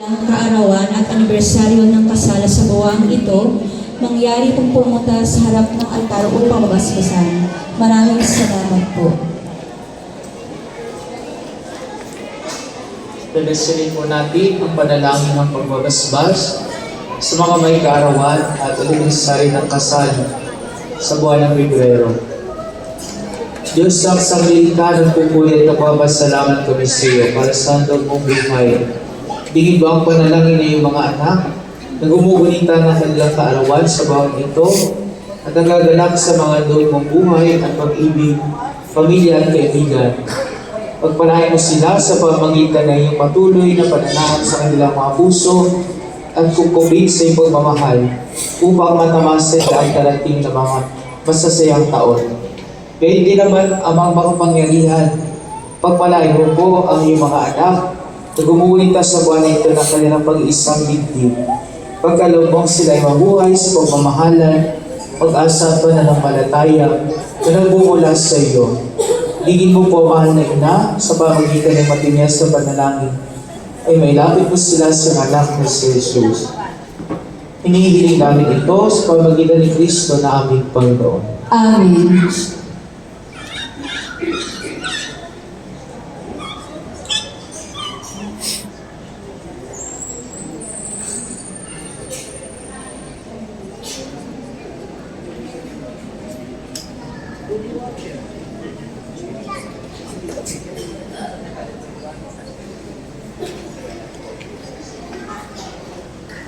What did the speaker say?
Ang kaarawan at anibersaryo ng kasal sa buwang ito, mangyari pong pumunta sa harap ng altar upang mabasbasan. Maraming salamat po. Dalasilin po natin ang panalangin ng pagbabasbas sa mga may kaarawan at anibersaryo ng kasal sa buwan ng Pebrero. Diyos ang sanglilikha ng pupulit na papasalamat kami sa iyo para sa handog mong buhay. Dingin ba ang panalangin ng iyong mga anak na gumugunita ng kanilang kaarawan sa bawang ito at nagaganap sa mga handog mong buhay at pag-ibig, pamilya at kaibigan. Pagpalain mo sila sa pamamagitan ng iyong patuloy na pananahan sa kanilang mga puso at kukubig sa iyong pagmamahal upang matamasan ang darating na mga masasayang taon. Gayun din naman, Amang makapangyarihan, pagpalain mo po ang iyong mga anak na gumugunita sa buwan na ito ng kanilang pag-iisang dibdib. Pagkalubong sila ay mabuhay sa pagmamahalan, pag-asa at pananampalataya na nagbumula sa iyo. Ligin mo po, mahal na ina, sa pamagitan ng matinyas sa panalangin, ay may lapit mo sila sa anak na si Jesus. Hinihiling namin ito sa pamagitan ni Kristo na aming Panginoon. Amen.